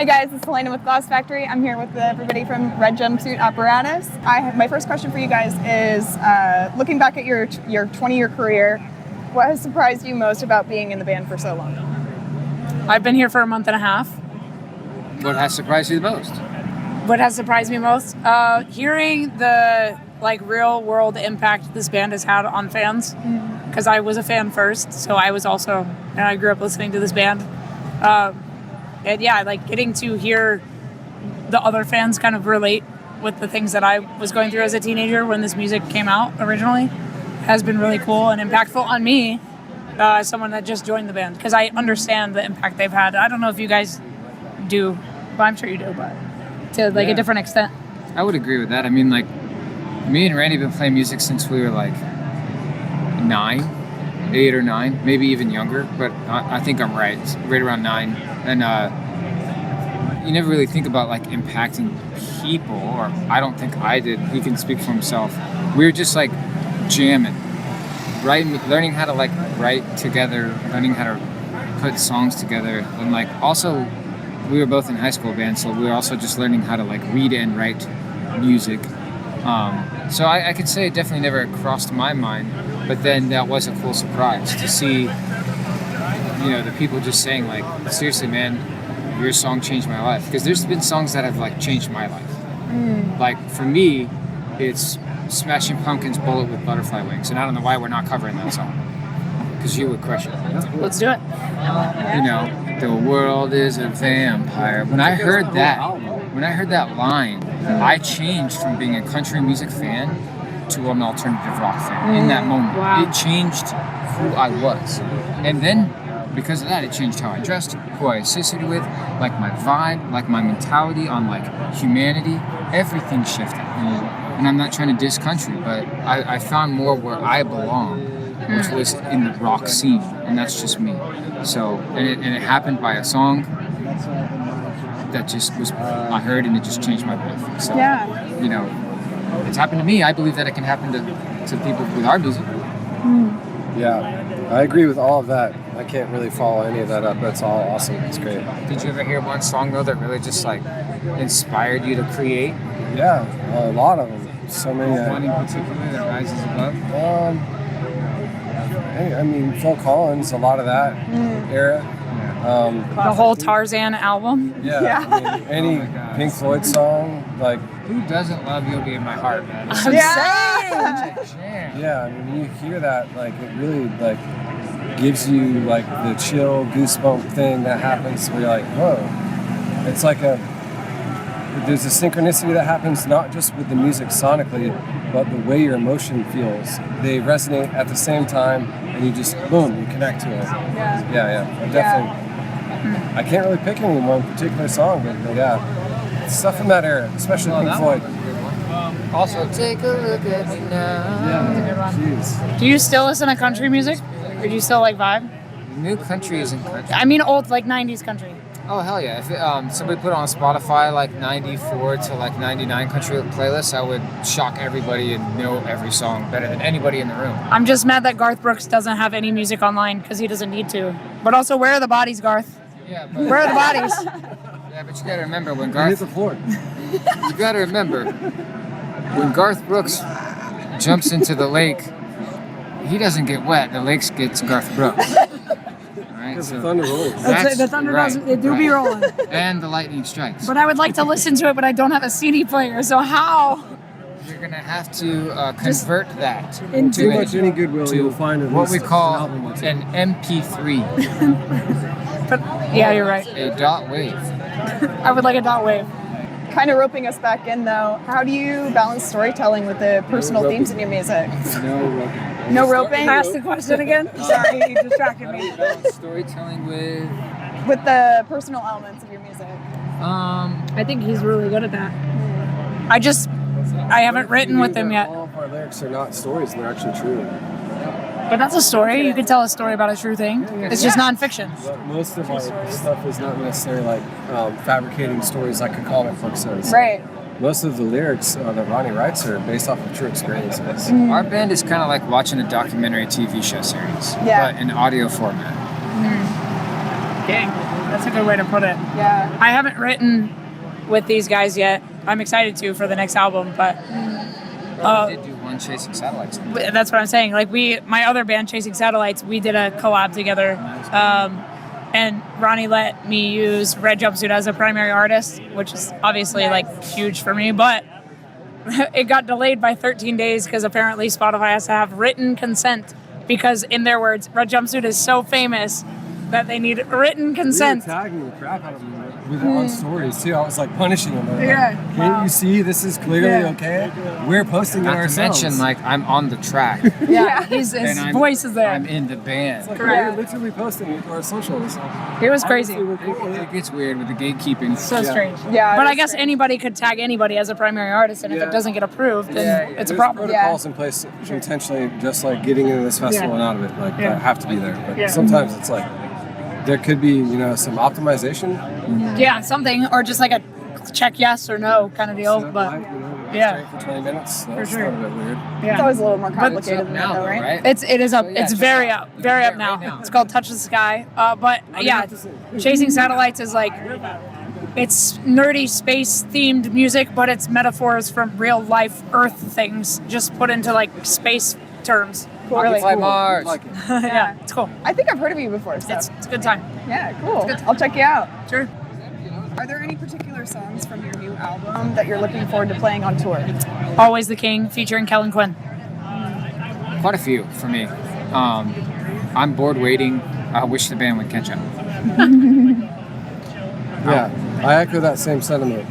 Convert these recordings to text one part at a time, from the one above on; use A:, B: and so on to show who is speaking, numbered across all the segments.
A: Hey guys, it's Helana with Glasse Factory. I'm here with everybody from Red Jumpsuit Apparatus. My first question for you guys is, looking back at your 20-year career, what has surprised you most about being in the band for so long?
B: I've been here for a month and a half.
C: What has surprised you the most?
B: What has surprised me most? Hearing the real world impact this band has had on fans. Because I was a fan first, so I was also, and I grew up listening to this band. And yeah, getting to hear the other fans kind of relate with the things that I was going through as a teenager when this music came out originally has been really cool and impactful on me as someone that just joined the band, because I understand the impact they've had. I don't know if you guys do, but I'm sure you do, but to a different extent.
C: I would agree with that. I mean, me and Randy have been playing music since we were 8 or 9, maybe even younger, but I think I'm right. It's right around 9. And you never really think about impacting people, or I don't think I did. He can speak for himself. We were just jamming, learning how to write together, learning how to put songs together, and also we were both in high school band, so we were also just learning how to read and write music. So I could say it definitely never crossed my mind, but then that was a cool surprise to see, the people just saying seriously, man, your song changed my life. Because there's been songs that have changed my life. For me, it's Smashing Pumpkins' Bullet with Butterfly Wings, and I don't know why we're not covering that song. Because you would crush it.
B: Let's do it.
C: The world is a vampire. When I heard that line, I changed from being a country music fan to an alternative rock fan in that moment.
B: Wow.
C: It changed who I was. And then, because of that, it changed how I dressed, who I associated with, my vibe, my mentality on humanity. Everything shifted. And I'm not trying to diss country, but I found more where I belong, which was in the rock scene, and that's just me. So, and it happened by a song that just was, I heard, and it just changed my life. So, it's happened to me. I believe that it can happen to people with our music.
D: Yeah, I agree with all of that. I can't really follow any of that up. That's all awesome. It's great.
C: Did you ever hear one song, though, that really just, inspired you to create?
D: Yeah, a lot of them. So many.
C: One in particular that rises above?
D: I mean, Phil Collins, a lot of that era.
B: The whole Tarzan album.
D: Yeah. I mean, any Pink Floyd song,
C: Who doesn't love You'll Be in My Heart, man?
B: I'm saying.
D: Yeah, I mean, you hear that, it really, gives you, the chill, goosebump thing that happens where you're whoa. It's there's a synchronicity that happens not just with the music sonically, but the way your emotion feels. They resonate at the same time, and you just, boom, you connect to it. Yeah. Definitely. I can't really pick any one particular song, but yeah. Stuff from that era, especially Pink Floyd.
C: Also, take a look at me now.
D: Yeah, jeez.
B: Do you still listen to country music? Or do you still vibe?
C: New country isn't country.
B: I mean old, 90s country.
C: Oh, hell yeah. If somebody put on Spotify 94 to 99 country playlist, I would shock everybody and know every song better than anybody in the room.
B: I'm just mad that Garth Brooks doesn't have any music online because he doesn't need to. But also, where are the bodies, Garth?
C: Yeah, but
B: Where are the bodies?
C: yeah, but you gotta remember when
D: Hit
C: Garth.
D: the floor.
C: You gotta remember when Garth Brooks jumps into the lake, he doesn't get wet. The lake gets Garth Brooks.
D: Because the thunder rolls.
B: The thunder does, it do be rolling.
C: And the lightning strikes.
B: But I would like to listen to it, but I don't have a CD player, so how?
C: You're gonna have to convert that
D: Too much any goodwill, you'll find
C: what we call an MP3.
B: But yeah, you're right.
C: A dot wave.
B: I would like a dot wave.
A: Kind of roping us back in, though, how do you balance storytelling with the personal themes in your music?
C: No roping.
A: No roping?
B: Ask the question again. Sorry, you distracted me.
C: Storytelling with
A: the personal elements of your music.
B: I think he's really good at that. I haven't written with him yet.
D: All of our lyrics are not stories, they're actually true.
B: But that's a story. You could tell a story about a true thing. It's just nonfiction.
D: But most of our stuff is not necessarily fabricating stories like a comic book says.
A: Right.
D: Most of the lyrics that Ronnie writes are based off of true experiences.
C: Our band is kind of like watching a documentary TV show series,
A: Yeah.
C: but in audio format.
B: King. That's a good way to put it.
A: Yeah.
B: I haven't written with these guys yet. I'm excited to for the next album, but
C: We did do one Chasing Satellites.
B: that's what I'm saying. Like my other band, Chasing Satellites, we did a collab together, and Ronnie let me use Red Jumpsuit as a primary artist, which is obviously like huge for me. But it got delayed by 13 days because apparently Spotify has to have written consent because, in their words, Red Jumpsuit is so famous that they need written consent.
D: We were tagging the crap out of them with on stories too. I was like punishing them.
B: Yeah.
D: Like, can't you see this is clearly okay? We're posting it
C: Not to
D: ourselves.
C: mention, like, I'm on the track.
B: Yeah, his
C: and
B: voice is there.
C: I'm in the band.
D: Like,
B: Correct.
D: we're literally posting it to our socials.
B: It was crazy.
C: It gets weird with the gatekeeping.
B: So strange.
A: Yeah,
B: But
A: it
B: I
A: is
B: guess
A: strange.
B: anybody could tag anybody as a primary artist, and if
D: Yeah.
B: it doesn't get approved, then
C: Yeah,
B: it's a
D: There's
B: problem.
D: protocols in place intentionally, just like getting into this festival and out of it, like
B: Yeah.
D: that have to be there. But
B: Yeah.
D: sometimes it's like there could be, some optimization.
B: Yeah, something, or just like a check yes or no kind of deal.
D: Set
B: But
D: light,
B: yeah.
D: straight for 20 minutes. That's
B: sure.
D: a little bit weird.
A: It's
B: yeah,
A: always a little more
C: It's
A: complicated
C: up
A: than
C: now,
A: that, though,
C: though,
A: right?
C: right?
B: it is up.
C: So, yeah,
B: It's
C: check
B: very
C: it out.
B: up, very up
C: Right
B: now.
C: now.
B: It's called Touch the Sky. But yeah, Chasing Satellites is like it's nerdy space themed music, but it's metaphors from real life Earth things just put into like space terms.
A: Really
C: Occupy
A: cool.
C: Mars.
D: Like it.
B: Yeah, it's cool.
A: I think I've heard of you before, so
B: It's a good time.
A: yeah, cool. I'll check you out.
B: Sure.
A: Are there any particular songs from your new album that you're looking forward to playing on tour?
B: Always the King featuring Kellen Quinn.
C: Quite a few for me. I'm bored waiting. I wish the band would catch up.
D: Yeah, I echo that same sentiment.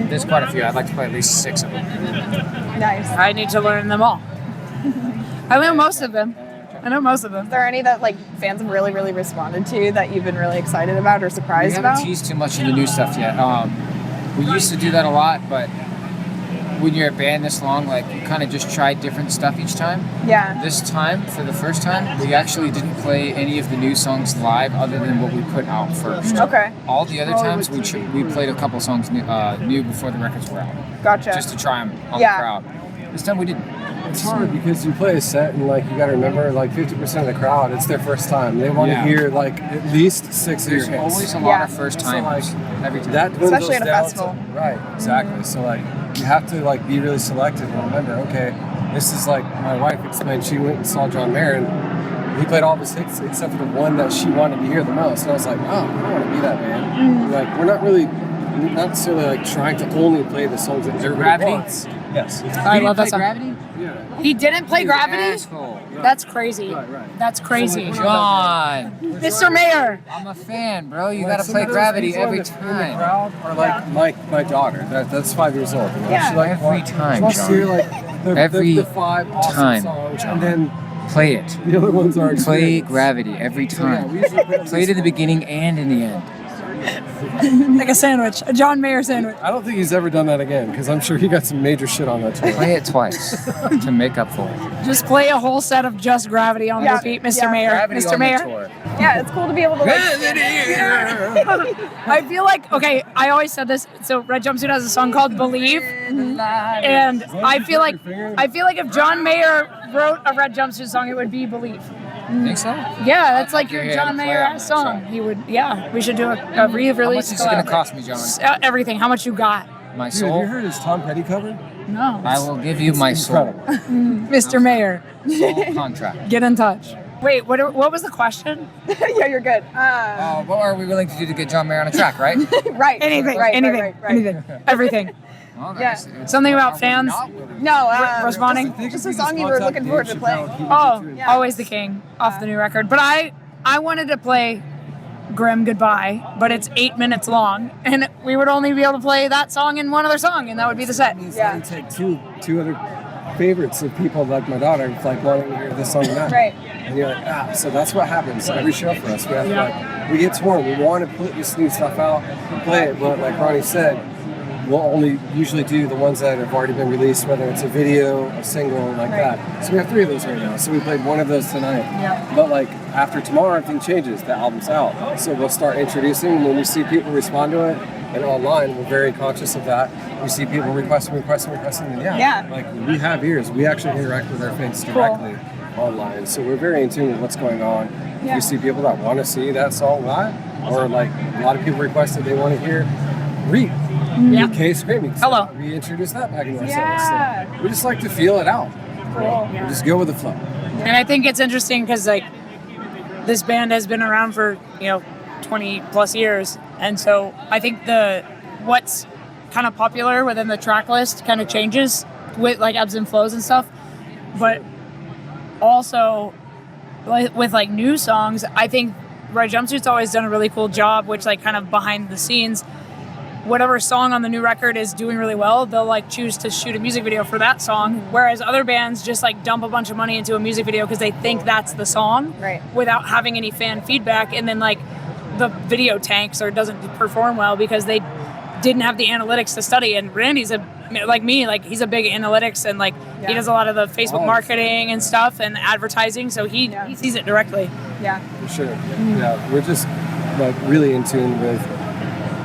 C: There's quite a few. I'd like to play at least 6 of them.
A: Nice.
B: I need to learn them all. I know most of them.
A: Is there any that like fans have really, really responded to that you've been really excited about or
C: We
A: surprised
C: haven't
A: about?
C: teased too much of the new stuff yet. We used to do that a lot, but when you're a band this long, like you kind of just try different stuff each time.
A: Yeah.
C: This time, for the first time, we actually didn't play any of the new songs live other than what we put out first.
A: Okay.
C: All the other times, we played a couple songs new before the records were out,
A: Gotcha.
C: just to try them on
A: Yeah.
C: the crowd. This time we didn't.
D: It's hard because you play a set and like you got to remember like 50% of the crowd, it's their first time. They want to
C: Yeah.
D: hear like at least 6 of your
C: There's
D: hits.
C: always a lot
A: Yeah.
C: of first
D: So, like,
C: timers every time.
D: that dwindles
A: Especially at a
D: down
A: festival.
D: right, exactly. So like you have to like be really selective and remember, okay, this is like my wife explained. She went and saw John Mayer and he played all of his hits except for the one that she wanted to hear the most. And I was like, oh, I don't want to be that man. Like we're not necessarily like trying to only play the songs that everybody
C: Gravity?
D: wants. Yes.
B: I love that song.
C: Gravity?
D: Yeah.
B: He didn't play Gravity?
C: Asshole.
B: That's crazy.
D: Right.
B: That's crazy.
C: John,
B: Mr. Mayor.
C: I'm a fan, bro. You
D: Like,
C: gotta
D: some
C: play
D: of those
C: Gravity
D: people
C: every
D: in the
C: time.
D: crowd are like my daughter. That's 5 years old. You know?
A: Yeah.
D: She like
C: Every time,
D: she wants to
C: John.
D: hear like
C: Every
D: the 5 awesome
C: time,
D: songs,
C: John.
D: and then
C: Play it.
D: the other ones are
C: Play
D: experience.
C: Gravity every
D: So, yeah,
C: time.
D: we usually put
C: Play it in the beginning and in the end.
B: Like a sandwich. A John Mayer sandwich.
D: I don't think he's ever done that again because I'm sure he got some major shit on that tour.
C: Play it twice to make up for it.
B: Just play a whole set of just Gravity on
A: Yeah.
B: repeat, Mr.
A: Yeah.
B: Mayor.
C: Gravity
B: Mr.
C: on
B: Mayor.
C: the tour.
A: Yeah, it's cool to be able to like.
B: I feel like, okay, I always said this. So Red Jumpsuit has a song called Believe. And I feel like if John Mayer wrote a Red Jumpsuit song, it would be Believe.
C: Think so?
B: Yeah, that's like your
C: Yeah,
B: John
C: play
B: Mayer
C: on that
B: song.
C: song.
B: He would, yeah, we should do a
C: How much
B: re-release.
C: is it gonna cost me, John?
B: Everything. How much you got?
C: My
D: Dude, have
C: soul?
D: you heard his Tom Petty cover?
B: No.
C: I will give you my soul.
D: Incredible.
B: Mr. Mayor,
C: Soul contract.
B: get in touch. Wait, what was the question?
A: Yeah, you're good.
C: What are we willing to do to get John Mayer on a track, right?
A: Right.
B: Anything,
A: Right,
B: anything,
A: right, right.
B: anything, everything.
C: Well,
A: Yeah.
C: it's-
B: Something about
C: are we
B: fans?
C: not willing?
A: No,
B: Responding?
A: Just a song you were looking forward to playing.
B: Oh,
A: Yeah.
B: Always the King off the new record. But I wanted to play Grim Goodbye, but it's 8 minutes long, and we would only be able to play that song and one other song, and that would be the set.
A: Yeah.
D: You take two other favorites of people like my daughter, like wanting to hear this song and that.
A: Right.
D: And you're like, so that's what happens every show for us. We have to we get torn. We want to put this new stuff out, play it, but like Ronnie said, we'll only usually do the ones that have already been released, whether it's a video, a single, like that. So we have 3 of those right now. So we played one of those tonight.
B: Yeah.
D: But like after tomorrow, everything changes. The album's out. So we'll start introducing. When we see people respond to it, and online, we're very conscious of that. We see people requesting, and
A: Yeah.
D: like we have ears. We actually interact with our fans directly online. So we're very in tune with what's going on.
A: Yeah.
D: You see people that want to see that song live, or like a lot of people requested they want to hear Reed.
B: Yeah.
D: Kay screaming. So
B: Hello.
D: we introduced that back into
A: Yeah.
D: ourselves. So we just like to feel it out.
A: Cool.
D: We just go with the flow.
B: And I think it's interesting because like this band has been around for 20 plus years, and so I think what's kind of popular within the track list kind of changes with like ebbs and flows and stuff, but also with like new songs, I think Red Jumpsuit's always done a really cool job, which like kind of behind the scenes, whatever song on the new record is doing really well, they'll like choose to shoot a music video for that song, whereas other bands just like dump a bunch of money into a music video because they think that's the song,
A: Right.
B: without having any fan feedback, and then like the video tanks or doesn't perform well because they didn't have the analytics to study. And Randy's he's a big analytics, and like he does a lot of the Facebook marketing and stuff and advertising, so he sees it directly.
A: Yeah.
D: For sure. Yeah, we're just like really in tune with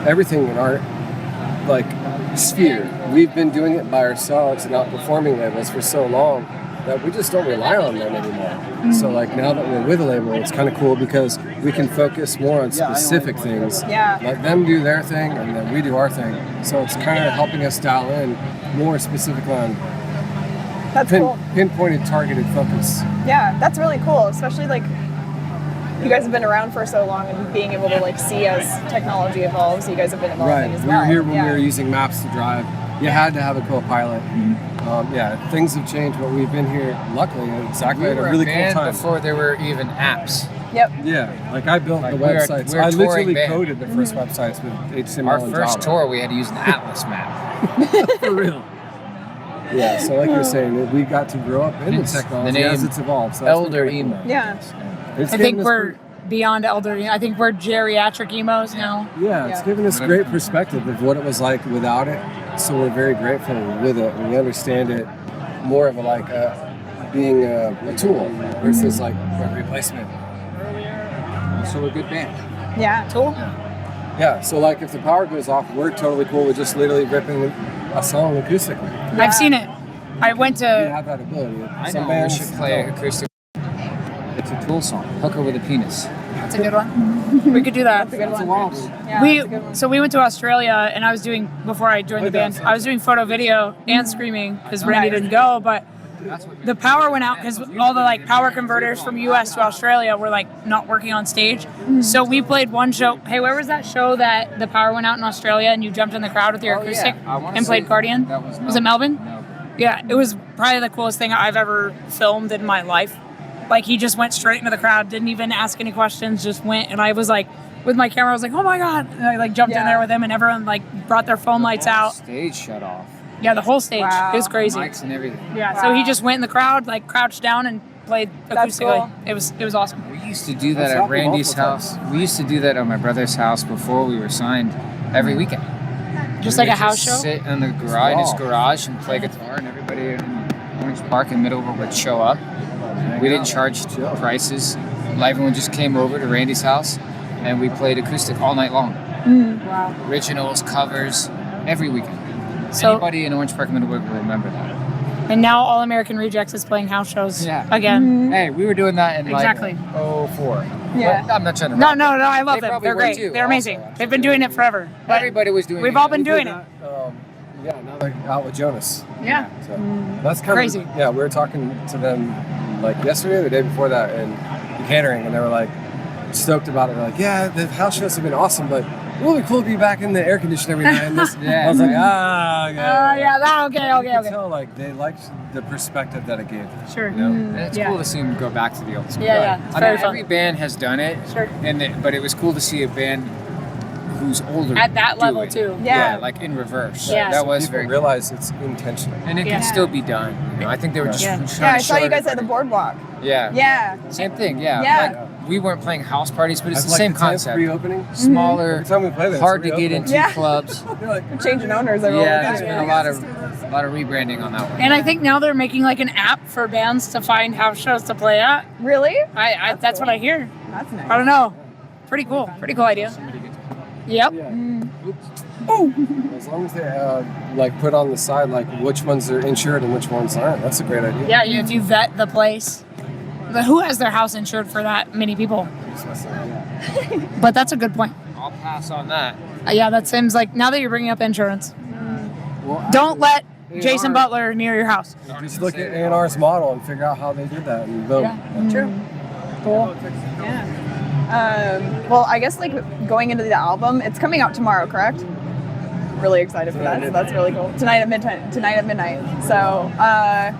D: everything in our like sphere. We've been doing it by ourselves and not performing labels for so long that we just don't rely on them anymore. So like now that we're with a label, it's kind of cool because we can focus more on specific things.
A: Yeah.
D: Let them do their thing and then we do our thing. So it's kind of helping us dial in more specific on
A: That's cool.
D: pinpointed, targeted focus.
A: Yeah, that's really cool, especially like you guys have been around for so long and being able to like see as technology evolves, you guys have been evolving as
D: We
A: well.
D: were here when we were using maps to drive. You had to have a co-pilot. Things have changed, but we've been here, luckily, exactly at a really cool time.
C: Before there were even apps.
A: Yep.
D: Yeah, like I built the
C: we're a
D: websites.
C: touring
D: I literally
C: band.
D: coded the first websites with HTML
C: Our
D: and
C: first
D: Java.
C: tour, we had to use an atlas map.
D: For real. Yeah, so like you're saying, we got to grow up in the
C: Hence the
D: technology
C: name
D: as it's evolved. So that's been
C: Elder
D: really cool.
C: emo.
A: Yeah.
D: It's
B: I
D: given
B: think
D: us
B: we're beyond elderly. I think we're geriatric emos now.
D: it's given us great perspective of what it was like without it. So we're very grateful with it, and we understand it more of being a tool versus like a replacement.
C: So we're a good band.
A: Yeah. Cool.
D: Yeah, so like if the power goes off, we're totally cool with just literally ripping a song acoustically.
B: I've seen it. I went
D: We
B: to
D: have that ability.
C: I
D: Some
C: know
D: bands
C: we should play
D: don't.
C: acoustic. It's a Tool song. Hooker with a penis.
B: that's a good one. We could do that.
A: That's a good one. Yeah,
B: we
A: that's a good one.
B: so we went to Australia, and I was doing before I joined the band. I was doing photo, video, and screaming because Randy didn't go. But the power went out because all the like power converters from U.S. to Australia were like not working on stage. So we played one show. Hey, where was that show that the power went out in Australia and you jumped in the crowd with your acoustic
C: I wanna
B: and played
C: say
B: Guardian?
C: that was
B: it Melbourne?
C: No.
B: Yeah, it was probably the coolest thing I've ever filmed in my life. Like he just went straight into the crowd, didn't even ask any questions, just went. And I was like, with my camera, I was like, oh my God. And I like jumped in there with him, and everyone like brought their phone lights out.
C: Stage shut off.
B: Yeah, the whole stage.
A: Wow.
B: It was crazy.
C: Mics and everything.
B: Yeah, so he just went in the crowd, like crouched down and played
A: That's
B: acoustically.
A: cool.
B: It was awesome.
C: We used to do that
D: That's
C: at
D: happened
C: Randy's
D: multiple
C: house. We used to do that at my brother's house before we were signed every weekend.
B: Just
C: We
B: like a
C: would
B: house show?
C: Sit in the garage, in his garage, and play guitar, and everybody in Orange Park in Middleborough would show up. We didn't charge prices. Everyone just came over to Randy's house, and we played acoustic all night long.
A: Wow.
C: Originals, covers, every weekend.
B: So-
C: Anybody in Orange Park, Middleborough will remember that.
B: And now All American Rejects is playing house shows
C: Yeah.
B: again.
C: Hey, we were doing that in
B: Exactly.
C: like 04.
A: Yeah.
C: But I'm not trying to.
B: No, I love
C: They
B: them.
C: probably
B: They're
C: were
B: great.
C: too,
B: They're amazing.
C: also,
B: They've been doing it forever. But
C: Everybody was doing
B: we've
C: it.
B: all been
D: We
B: doing
D: did
B: it.
D: that, now they're out with Jonas.
B: Yeah.
D: So that's kind
B: Crazy.
D: of we were talking to them like yesterday or the day before that in the catering, and they were like stoked about it. They're like, yeah, the house shows have been awesome, but it would be cool to be back in the air conditioning every night. And this,
C: Yeah.
D: I was like, okay.
B: Okay.
D: You could tell like they liked the perspective that it gave.
B: Sure.
D: You know?
C: And it's
B: Yeah.
C: cool to see them go back to the old school.
B: Yeah. It's
C: I
B: very
C: mean,
B: fun.
C: every band has done it,
B: Sure.
C: but it was cool to see a band who's older
B: At that
C: do
B: level,
C: it.
B: too.
A: Yeah.
C: like in reverse.
B: Yeah.
C: That was
D: People
C: very cool.
D: realize it's intentional.
C: And it
B: Yeah.
C: can still be done. You know, I think they were just
B: Yeah.
C: trying
A: Yeah, I
C: to
A: saw
C: show
A: you guys at the
C: everybody.
A: boardwalk.
C: Yeah.
A: Yeah.
C: Same thing. Yeah.
A: Yeah.
C: Like, we weren't playing house parties, but it's
D: I've
C: the
D: liked
C: same
D: the 10th
C: concept.
D: reopening.
C: Smaller,
D: Every time we play there,
C: hard to
D: it's
C: get
D: reopening.
C: into
A: Yeah.
C: clubs.
D: You're like,
A: Changing owners every
C: Yeah,
A: time.
C: there's been a lot of rebranding on that one.
B: And I think now they're making like an app for bands to find house shows to play at.
A: Really?
B: That's what I hear.
A: That's nice.
B: I don't know. Pretty cool idea. Yep.
D: as long as they like put on the side like which ones are insured and which ones aren't. That's a great idea.
B: Yeah, if you vet the place. who has their house insured for that many people? But that's a good point.
C: I'll pass on that.
B: Yeah, that seems like, now that you're bringing up insurance, don't let Jason Butler near your house.
D: Just look at A&R's model and figure out how they did that, and boom.
B: Yeah, true. Cool.
A: Well, I guess like going into the album, it's coming out tomorrow, correct? Really excited for that. So that's really cool. Tonight at midnight. So I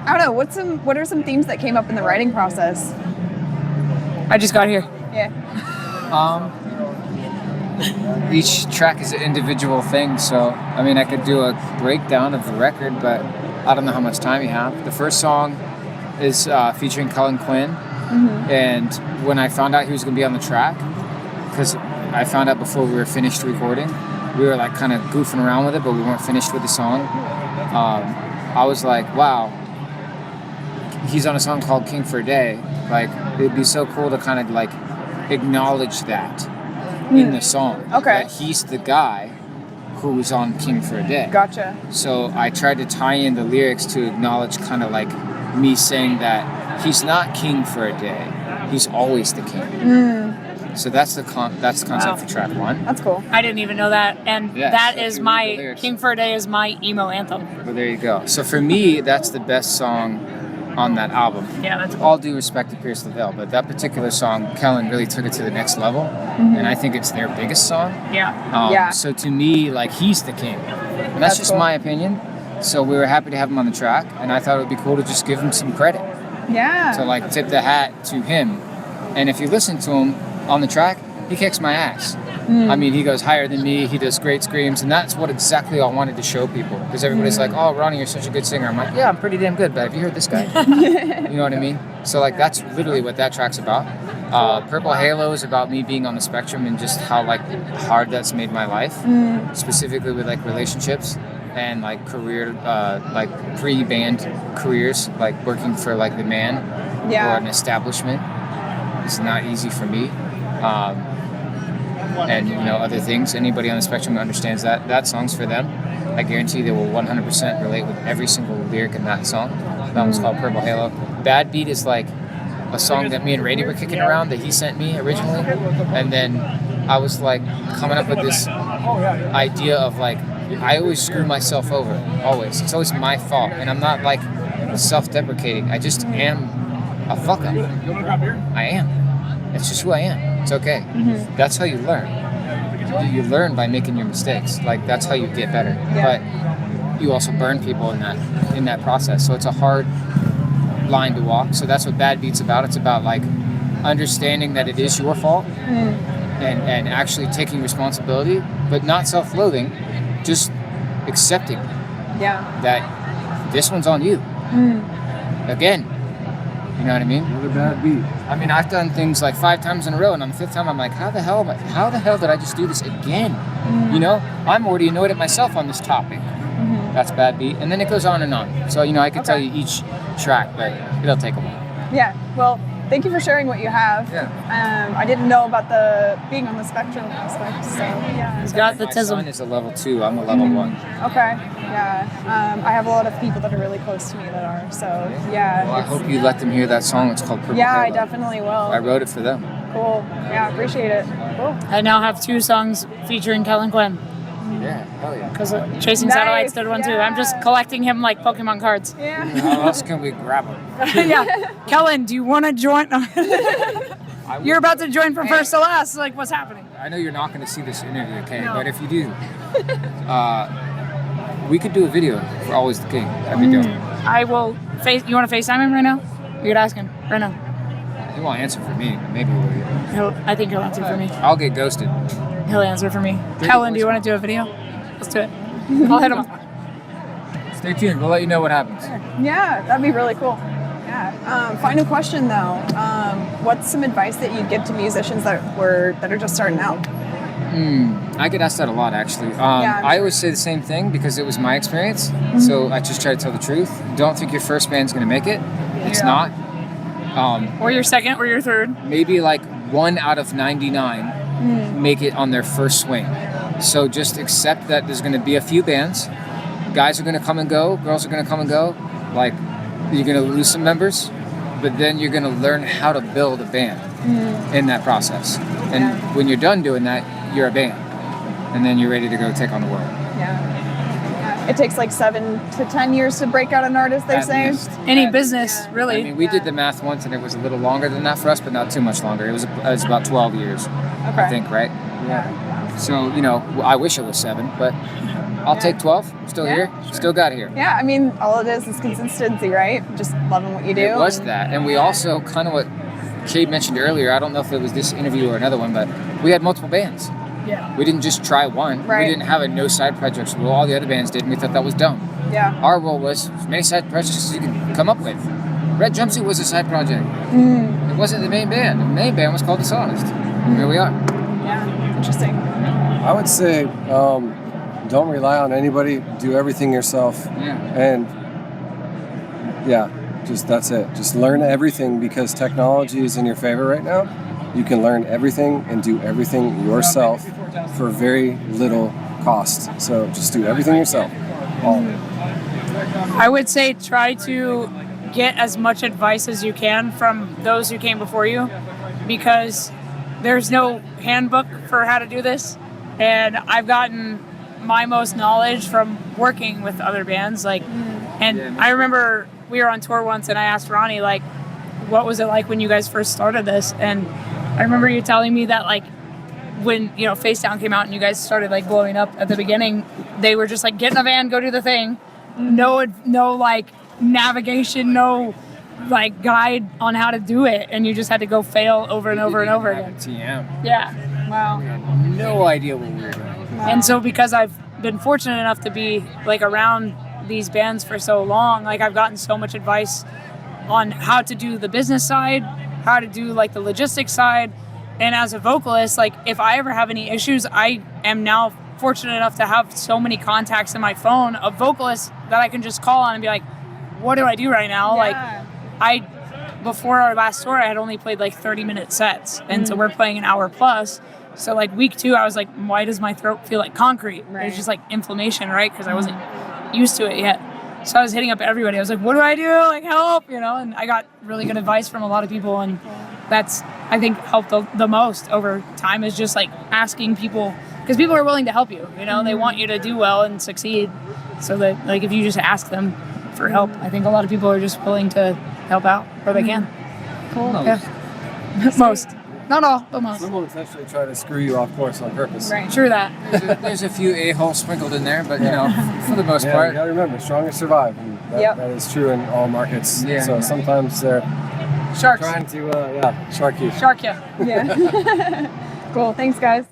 A: don't know. What are some themes that came up in the writing process?
B: I just got here.
A: Yeah.
C: Each track is an individual thing, so I mean I could do a breakdown of the record, but I don't know how much time you have. The first song is featuring Cullen Quinn, and when I found out he was going to be on the track, because I found out before we were finished recording, we were like kind of goofing around with it, but we weren't finished with the song. I was like, wow, he's on a song called King for a Day. Like, it'd be so cool to kind of like acknowledge that in the song.
A: Okay.
C: That he's the guy who was on King for a Day.
A: Gotcha.
C: So I tried to tie in the lyrics to acknowledge kind of like me saying that he's not king for a day. He's always the king. So that's the concept for track one.
A: That's cool.
B: I didn't even know that. And
C: Yeah,
B: that
C: so
B: is
C: if you read the
B: my,
C: lyrics.
B: King for a Day is my emo anthem.
C: Well, there you go. So for me, that's the best song on that album.
B: Yeah, that's cool.
C: All due respect to Pierce LaVelle, but that particular song, Kellen really took it to the next level, and I think it's their biggest song.
B: Yeah.
A: Yeah.
C: So to me, like, he's the king, and
A: That's
C: that's just
A: cool.
C: my opinion. So we were happy to have him on the track, and I thought it would be cool to just give him some credit,
A: Yeah.
C: to like tip the hat to him. And if you listen to him on the track, he kicks my ass. I mean, he goes higher than me. He does great screams, and that's what exactly I wanted to show people. Because everybody's like, "Oh, Ronnie, you're such a good singer." I'm like, "Yeah, I'm pretty damn good." But have you heard this guy? You know what I mean? So like, that's literally what that track's about. Purple Halo is about me being on the spectrum and just how like hard that's made my life, specifically with like relationships and like career, like pre-band careers, like working for like the man
A: Yeah.
C: or an establishment. It's not easy for me. And you know, other things. Anybody on the spectrum understands that song's for them. I guarantee they will 100% relate with every single lyric in that song. That one's called Purple Halo. Bad Beat is like a song that me and Rady were kicking around that he sent me originally, and then I was like coming up with this idea of like, I always screw myself over. Always. It's always my fault, and I'm not like self-deprecating. I just am a fuck up. I am. It's just who I am. It's okay. That's how you learn. You learn by making your mistakes. Like, that's how you get better. But you also burn people in that process. So it's a hard line to walk. So that's what Bad Beat's about. It's about like understanding that it is your fault and actually taking responsibility, but not self-loathing, just accepting
A: Yeah.
C: that this one's on you. Again. You know what I mean?
D: Another bad beat.
C: I mean, I've done things like 5 times in a row, and on the 5th time, I'm like, how the hell did I just do this again? You know, I'm already annoyed at myself on this topic. That's Bad Beat. And then it goes on and on. So, you know, I could tell you each track, but it'll take a while.
A: Yeah. Well, thank you for sharing what you have.
C: Yeah.
A: I didn't know about the being on the spectrum aspect, so yeah.
B: He's got the
C: My son
B: tism.
C: is a level 2. I'm a level 1.
A: Okay. Yeah. I have a lot of people that are really close to me that are. So yeah.
C: Well, I hope you let them hear that song. It's called Purple
A: Yeah, I
C: Halo.
A: definitely will.
C: I wrote it for them.
A: Cool. Yeah, appreciate it. Cool.
B: I now have 2 songs featuring Cullen Quinn.
C: Yeah, hell yeah.
B: Because Chasing
A: Nice,
B: Satellites did one too. I'm just
A: yeah.
B: collecting him like Pokemon cards.
A: Yeah.
C: How else can we grab them?
B: Yeah. Kellen, do you want to join? You're about to join from first to last. Like, what's happening?
C: I know you're not going to see this interview, okay? No. But if you do, we could do a video for Always the King. That'd be dope.
B: I will face. You want to FaceTime him right now? You could ask him right now.
C: He won't answer for me, but maybe we'll.
B: I think he'll answer for me.
C: I'll get ghosted.
B: He'll answer for me. Kellen, do you want to do a video? Let's do it. I'll hit him up.
C: Stay tuned. We'll let you know what happens.
A: Yeah, that'd be really cool. Yeah. Final question though. What's some advice that you'd give to musicians that are just starting out?
C: I get asked that a lot, actually.
A: Yeah, I'm
C: I
A: sure.
C: always say the same thing because it was my experience. So I just try to tell the truth. Don't think your first band's going to make it. It's
A: Yeah.
C: not.
B: Or your second, or your third.
C: Maybe like 1 out of 99 make it on their first swing. So just accept that there's going to be a few bands. Guys are going to come and go. Girls are going to come and go. Like, you're going to lose some members. but then you're going to learn how to build a band in that process. And when you're done doing that, you're a band. And then you're ready to go take on the world.
A: Yeah. It takes like 7 to 10 years to break out an artist, they say.
B: Any business, really.
C: I mean, we did the math once, and it was a little longer than that for us, but not too much longer. It was about 12 years, I think, right?
A: Yeah.
C: So, you know, I wish it was 7, but I'll take 12. Still here. Still got here.
A: Yeah, I mean, all it is consistency, right? Just loving what you do.
C: It was that. And we also, kind of what Kate mentioned earlier, I don't know if it was this interview or another one, but we had multiple bands.
B: Yeah.
C: We didn't just try one.
A: Right.
C: We didn't have a no side projects rule. All the other bands did, and we thought that was dumb.
A: Yeah.
C: Our role was as many side projects as you can come up with. Red Jumpsuit was a side project. It wasn't the main band. The main band was called The Sawdust. Here we are.
A: Yeah. Interesting.
D: I would say don't rely on anybody. Do everything yourself.
C: Yeah.
D: And just that's it. Just learn everything because technology is in your favor right now. You can learn everything and do everything yourself for very little cost. So just do everything yourself. All of it.
B: I would say try to get as much advice as you can from those who came before you, because there's no handbook for how to do this. And I've gotten my most knowledge from working with other bands. And I remember we were on tour once and I asked Ronnie, what was it like when you guys first started this? And I remember you telling me that when, Face Down came out and you guys started blowing up at the beginning, they were just get in a van, go do the thing. No navigation, no guide on how to do it. And you just had to go fail over and over and over again.
C: TM.
B: Yeah.
A: Wow.
C: We had no idea what we were doing.
B: And so because I've been fortunate enough to be around these bands for so long, I've gotten so much advice on how to do the business side, how to do the logistics side. And as a vocalist, if I ever have any issues, I am now fortunate enough to have so many contacts in my phone of vocalists that I can just call on and be like, what do I do right now?
A: Yeah.
B: Before our last tour, I had only played 30-minute sets. And so we're playing an hour plus. So week 2, I was like, why does my throat feel like concrete?
A: Right.
B: It was just inflammation, right? Because I wasn't used to it yet. So I was hitting up everybody. I was like, what do I do? Help, And I got really good advice from a lot of people. And that's, I think, helped the most over time, is just asking people, because people are willing to help you. They want you to do well and succeed. So that if you just ask them for help, I think a lot of people are just willing to help out where they can.
A: Cool.
B: Yeah. Most. Not all, but most.
D: Some will intentionally try to screw you off course on purpose.
A: Right.
B: True that.
C: There's a few a-holes sprinkled in there, but for the most
D: Yeah,
C: part.
D: you gotta remember, strongest survive. And that is true in all markets.
C: Yeah.
D: So sometimes they're
B: Sharks.
D: trying to, shark you.
B: Shark ya.
A: Yeah. Cool. Thanks, guys.